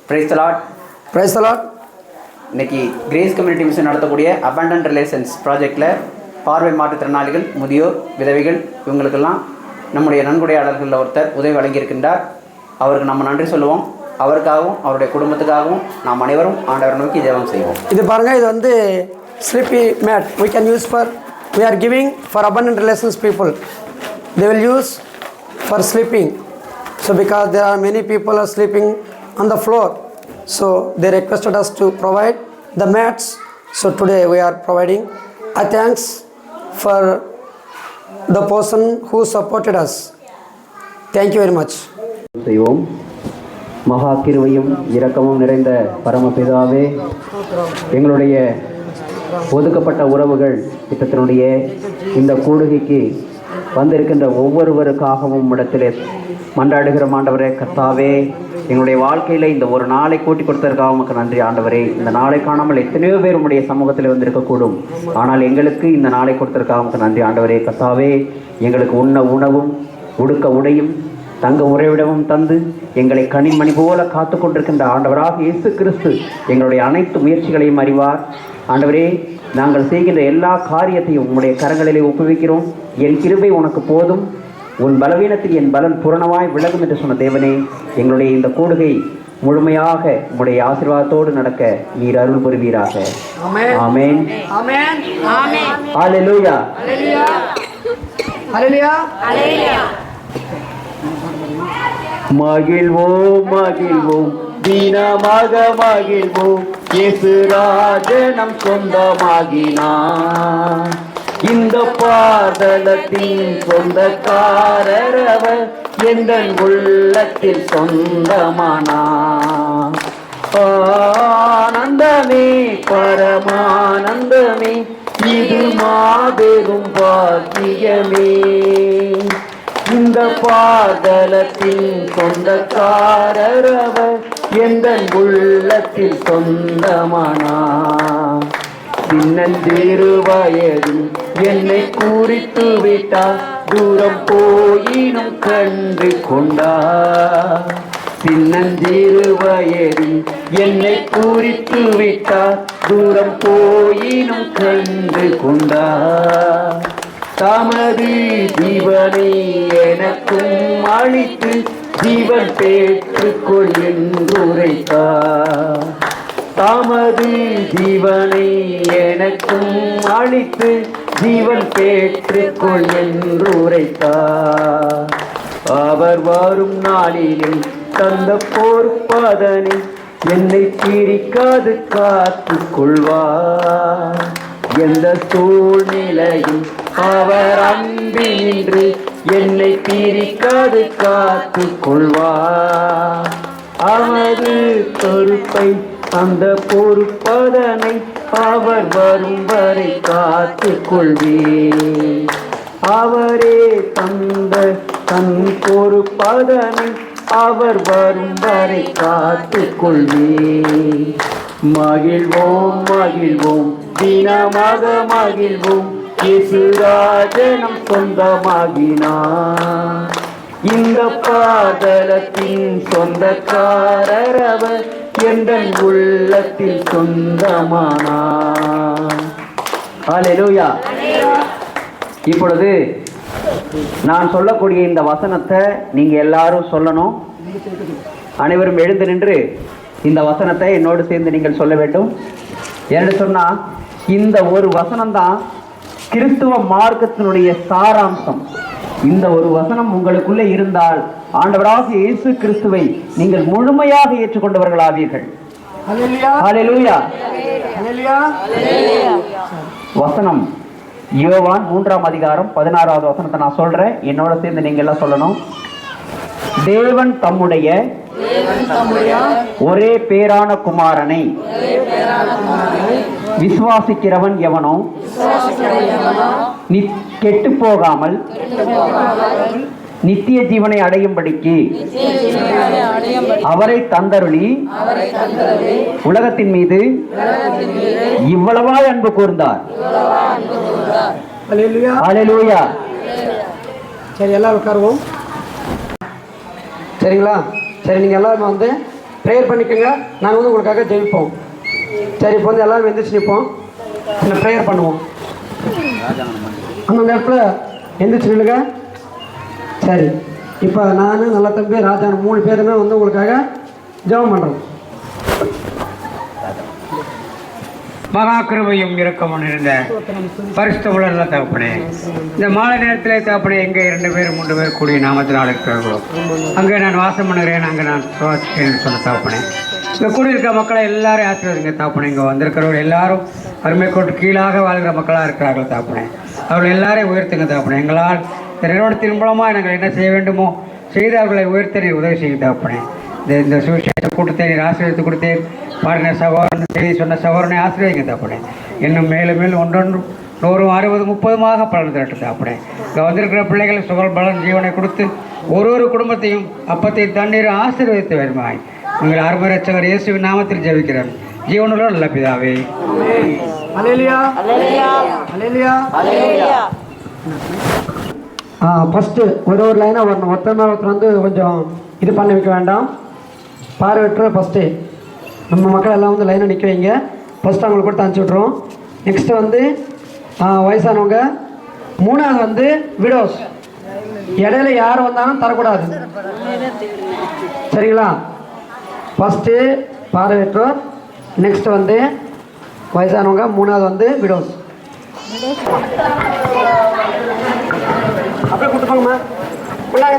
Praise the Lord. Praise the Lord. இன்னைக்கு grace community mission நடத்தக்கூடிய abundant relations ப்ராஜெக்டில் பார்வை மாற்றுத்திறனாளிகள், முதியோர், விதவைகள் இவங்களுக்கெல்லாம் நம்முடைய நன்கொடையாளர்களில் ஒருத்தர் உதவி வழங்கியிருக்கின்றார். அவருக்கு நம்ம நன்றி சொல்லுவோம். அவருக்காகவும் அவருடைய குடும்பத்துக்காகவும் நாம் அனைவரும் ஆண்டவரை நோக்கி ஜெபம் செய்வோம். இது பாருங்கள், இது வந்து slippy mat we can use for, we are giving for abundant relations people. They will use for sleeping. So because there are many people are sleeping on the floor, so they requested us to provide the mats. So today we are providing. I thanks for the person who supported us. Thank you very much. செய்வோம். மகா கிருபையும் இரக்கமும் நிறைந்த பரமபிதாவே, எங்களுடைய ஒதுக்கப்பட்ட உறவுகள் திட்டத்தினுடைய இந்த கூடுகைக்கு வந்திருக்கின்ற ஒவ்வொருவருக்காகவும் இடத்திலே மன்றாடுகிற ஆண்டவரே கர்த்தாவே, எங்களுடைய வாழ்க்கையில் இந்த ஒரு நாளை கூட்டி கொடுத்ததற்காக உமக்கு நன்றி ஆண்டவரே. இந்த நாளை காணாமல் எத்தனையோ பேர் உடைய சமூகத்தில் வந்திருக்கக்கூடும், ஆனால் எங்களுக்கு இந்த நாளை கொடுத்ததற்காக உமக்கு நன்றி ஆண்டவரே கர்த்தாவே. எங்களுக்கு உண்ண உணவும் உடுக்க உடையும் தங்க உறைவிடமும் தந்து எங்களை கனிமணி போல காத்து கொண்டிருக்கின்ற ஆண்டவராக இயேசு கிறிஸ்து எங்களுடைய அனைத்து முயற்சிகளையும் அறிவார். ஆண்டவரே, நாங்கள் செய்கின்ற எல்லா காரியத்தையும் உம்முடைய கரங்களிலே ஒப்புவிக்கிறோம். என் கிருபை உனக்கு போதும், உன் பலவீனத்தில் என் பலன் பூரணமாய் விலகும் என்று சொன்ன தேவனே, எங்களுடைய இந்த கூடுகை முழுமையாக உம்முடைய ஆசீர்வாதத்தோடு நடக்க நீர் அருள் புரிவீராக. ஆமென். ஹல்லேலூயா. மகிழ்வோம் மகிழ்வோம் தினமாக மகிழ்வோம், இயேசு ராஜனம் சொந்தமாகினார். இந்த பாதலத்தின் சொந்தக்காரர் அவர், எந்தன் உள்ளத்தில் சொந்தமானார். ஆனந்தமே பரமானந்தமே, இது மாபெரும் பாக்கியமே. இந்த பாதலத்தின் சொந்தக்காரர் அவர், எந்தன் உள்ளத்தில் சொந்தமானார். சின்னஞ்சிறு வயதில் என்னை குறித்து விட்டார், தூரம் போயினும் கண்டு கொண்டார். சின்னஞ்சிறு வயதில் என்னை குறித்து விட்டார், தூரம் போயினும் கண்டு கொண்டார். தமது ஜீவனை எனக்கும் அளித்து ஜீவன் பெற்றுக்கொள் என்று உரைத்தார். தமது ஜீவனை எனக்கும் அளித்து ஜீவன் பெற்றுக்கொள் என்று உரைத்தார். அவர் வரும் நாளிலே தந்த பொறுப்பதனை என்னை பிரிக்காது காத்து கொள்வார். எந்த சூழ்நிலையும் அவர் அன்பினின்று என்னை பிரிக்காது காத்து கொள்வார். அவரது பொறுப்பை அந்த பொறுப்பதனை அவர் வரும் வரை காத்து கொள்வேன். அவரே தந்த தன் பொறுப்பதனை அவர் வரும் வரை காத்து கொள்வேன். மகிழ்வோம் மகிழ்வோம் தினமாக மகிழ்வோம், இயேசு ராஜனம் சொந்தமாகினார். இந்த பாதலத்தின் சொந்தக்காரர் அவர், எந்தன் உள்ளத்தில் சொந்தமானார். ஹல்லேலூயா. இப்பொழுது நான் சொல்லக்கூடிய இந்த வசனத்தை நீங்க எல்லாரும் சொல்லணும். அனைவரும் எழுந்து நின்று இந்த வசனத்தை என்னோடு சேர்ந்து நீங்கள் சொல்ல வேண்டும். என்று சொன்னா, இந்த ஒரு வசனம்தான் கிறிஸ்துவ மார்க்கத்தினுடைய சாராம்சம். இந்த ஒரு வசனம் உங்களுக்குள்ளே இருந்தால் ஆண்டவராகிய இயேசு கிறிஸ்துவை நீங்கள் முழுமையாக ஏற்றுக்கொண்டவர்கள் ஆவீர்கள். ஹல்லேலூயா. வசனம் யோவான் 3ஆம் அதிகாரம் 16வது வசனத்தை நான் சொல்றேன், என்னோட சேர்ந்து நீங்க எல்லாம் சொல்லணும். தேவன் தம்முடைய ஒரே பேரான குமாரனை விசுவாசிக்கிறவன் எவனோ கெட்டு போகாமல் நித்திய ஜீவனை அடையும்படிக்கு அவரை தந்தருளி உலகத்தின் மீது இவ்வளவாய் அன்பு கூர்ந்தார். சரி, எல்லாம் உட்காருவோம். சரிங்களா? சரி, நீங்கள் எல்லாருமே வந்து ப்ரேயர் பண்ணிக்கோங்க. நாங்கள் வந்து உங்களுக்காக ஜெயிப்போம். சரி, இப்போ வந்து எல்லோரும் எந்திரிச்சு நிற்போம். இந்த ப்ரேயர் பண்ணுவோம். அந்த இடத்துல எந்திரிச்சு நில்லுங்க. சரி, இப்போ நான் நல்ல தம்பி ராஜா 3 பேருமே வந்து உங்களுக்காக ஜெபம் பண்ணுறோம். மகா கிருபையும் இரக்கமும் நிறைந்த பரிசுத்த உள்ள தகப்பனே, இந்த மாலை நேரத்திலே தகப்பனே எங்கே 2 பேர் 3 பேர் கூடிய நாமத்தினால் இருக்கிறார்களோ அங்கே நான் வாசம் பண்ணுகிறேன், அங்கே நான் சுவாசிக்கிறேன் சொன்ன தகப்பனே, இங்கே கூடியிருக்கிற மக்களை எல்லாரும் ஆசீர்வதிங்க தகப்பனே. இங்கே வந்திருக்கிறவர்கள் எல்லாரும் வறுமை கொண்டு கீழாக வாழ்கிற மக்களாக இருக்கிறார்கள் தகப்பனே. அவர்கள் எல்லாரையும் உயர்த்துங்க தகப்பனே. எங்களால் இந்த நிறுவனத்தின் மூலமாக நாங்கள் என்ன செய்ய வேண்டுமோ செய்து அவர்களை உயர்த்த நீர் உதவி செய்யும் தகப்பனே. இந்த சுவிசேஷ கூட்டத்தை நீர் ஆசீர்வதித்து கொடுத்தேன். பாடின சகோதரன் செய்தி சொன்ன சகோதரனை ஆசிரியங்க தாப்படே. இன்னும் மேலும் மேலும் 100 100 60 30 பலன் திரட்டு தாப்படே. இங்கே வந்திருக்கிற பிள்ளைகள் சுகல் பலன் ஜீவனை கொடுத்து ஒரு குடும்பத்தையும் அப்பத்தை தண்ணீர் ஆசீர்வதித்து வருமாய் உங்கள் அருமை ரட்சகர் இயேசுவின் நாமத்தில் ஜெபிக்கிறேன் ஜீவனுள்ள நல்ல பிதாவே. அல்லேலூயா, அல்லேலூயா, அல்லேலூயா. ஃபஸ்ட்டு ஒரு லைனாக வரணும். ஒருத்தர் மேலே ஒருத்தர் வந்து கொஞ்சம் இது பண்ணி வைக்க வேண்டாம். பார்வையற்ற ஃபஸ்ட்டு நம்ம மக்கள் எல்லாம் வந்து லைனாக நிற்க வைங்க. ஃபஸ்ட்டு அவங்களுக்கு கொடுத்து அனுப்பிச்சி விட்ருவோம். நெக்ஸ்ட்டு வந்து வயசானவங்க. 3ஆவது வந்து விடோஸ். இடையில யார் வந்தாலும் தரக்கூடாது, சரிங்களா? ஃபஸ்ட்டு பார்வையற்றோர், நெக்ஸ்ட்டு வந்து வயசானவங்க, 3ஆவது வந்து விடோஸ். அப்படியே கூட்டு போங்கம்மா. கொண்டாங்க,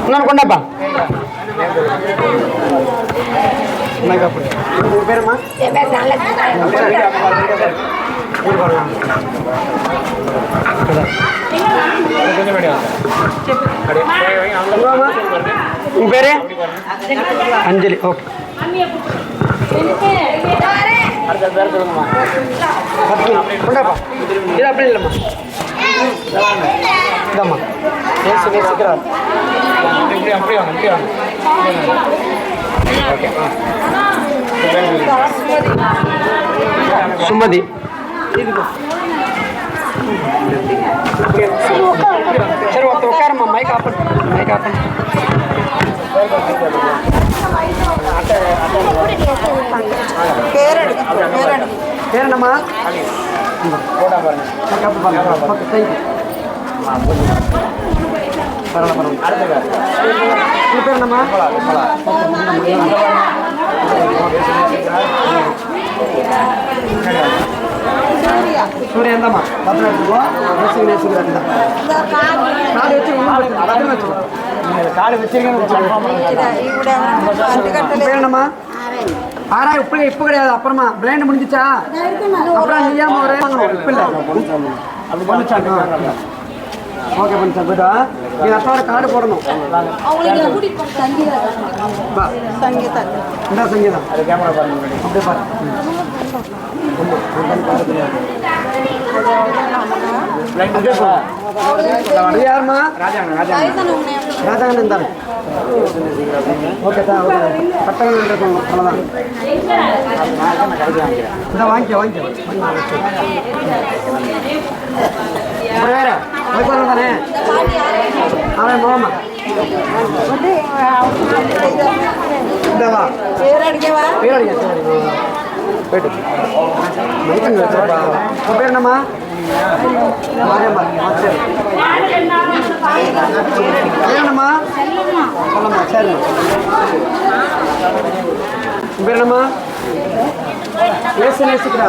இன்னொன்று கொண்டாப்பா. உங்கள் பேருமா? உங்கள் பேரு? அஞ்சலி. ஓகே, கொண்டாப்பா. இது அப்படி இல்லைம்மா, இதாம்மா. சீக்கிரம் சுமதி. சரி, உட்காரம்மா. மைக் ஆஃப் பண்ணு, மைக் ஆஃப் பண்ணு. பேர் என்னம்மா? பேர் என்னம்மா? சூரிய எந்தம்மா? பத்திரம் எடுத்துக்கோ. காடு வச்சு காடு வச்சிருக்கேன். பேர் என்னம்மா? ஆறாயிரம். இப்போ கிடையாது, அப்புறமா பிளைண்ட் முடிஞ்சிச்சா? அப்புறம் நீயாம ஒரே வாங்கணும். இப்போ இல்லை, அப்படி பண்ணிச்சாங்க. ஓகே பண்ணி சார், போய்ட்டா நீங்கள் அப்பாவோட கார்டு போடணும். இந்த சங்கீதம் அப்படியே பாரு. யாருமா? ராஜாங்க இருந்தாரு. ஓகே சார், கட்டணம் இருக்கும். அவ்வளோதான். இந்த வாங்கிக்க வேற வைப்பாங்க தானே? அவன் போமா. இந்தவா பேர் அடிக்க போயிட்டு பேர் என்னம்மா? என்னம்மா? சொல்லம்மா. சரி, பேர் என்னம்மா? நேசிக்கிறா.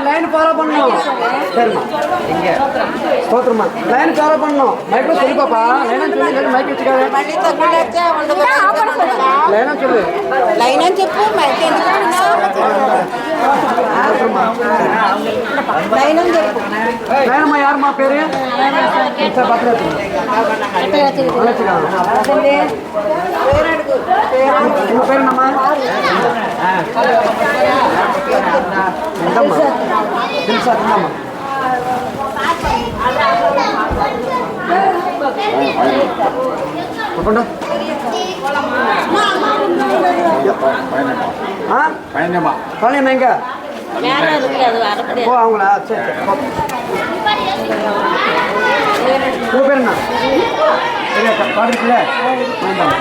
லைன் ஃபாலோ பண்ணணும். சரிம்மா, ஸ்தோத்திரம்மா. லைன் ஃபாலோ பண்ணணும். மைக்கில் சொல்லி பாப்பா. லைனா சொல்லி மைக் வச்சுக்காது. லைனா சொல்லு. லைனா చెప్పు. మైక్ லைனம்மா. யாரும்மா பேரு? உங்க பேர் என்னம்மா? தில்ஷா. கொண்டா ஆ பழனியம்மா எங்க ஓ அவங்களா சரி சரி உங்கள் பேர் என்ன சரியா பாடுறீங்களே வேண்டாம்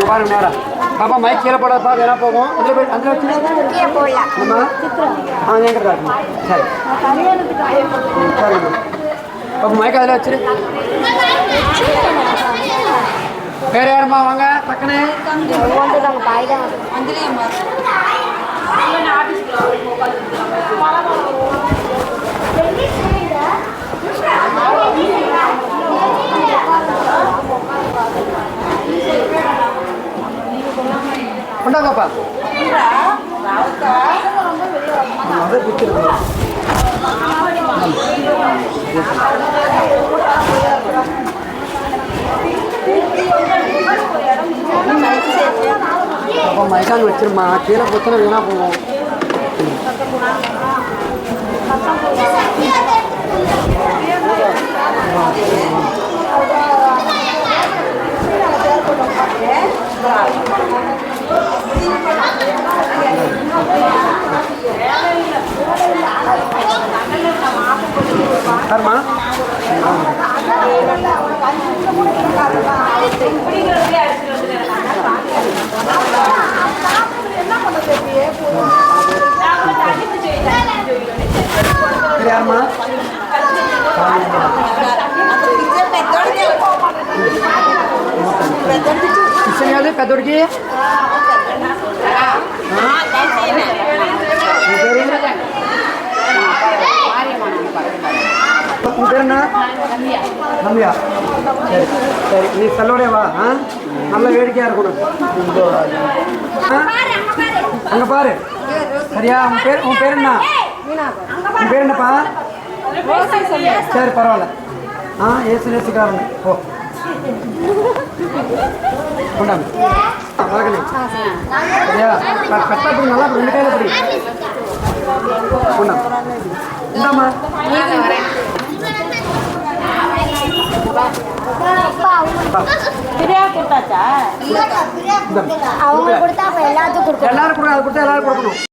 பாருங்க நேரம் பாப்பா மைக் கீழே போடாதப்பா வேணா போகும் அதில் போய் அதில் வச்சு எங்கிட்ட சரி சரிங்க பாப்பா மைக் அதில் வச்சிரு வேற யாருமா வாங்க பக்கனே கொண்டாங்கப்பா அதை பிடிச்சிருக்கு அப்போ மைக்காங்க வச்சிருமா கீழே போச்சுன்னா வீணா போவோம் யாருமா யாருமா కిషన్ పెద్దోడికి பேருண்ணா நம்பியா சரி சரி நீ செல்லோடையவா ஆ நல்ல வேடிக்கையாக இருக்கணும் அங்கே பாரு சரியா உன் பேர் என்ன உன் பேர் என்னப்பா சரி பரவாயில்ல ஆ ஏசு நேசிக்காரங்க ஓ கொண்டாங்க வளர்க்கணே சரியா கரெக்டாக பிடி நல்லா ரெண்டு கையில் பிடி கொண்டாங்க இந்தாம்மா அவங்க கொடுத்தா எல்லாத்துக்கும் எல்லாரும் கொடுக்கணும் அது கொடுத்தா எல்லாரும் கொடுக்கணும்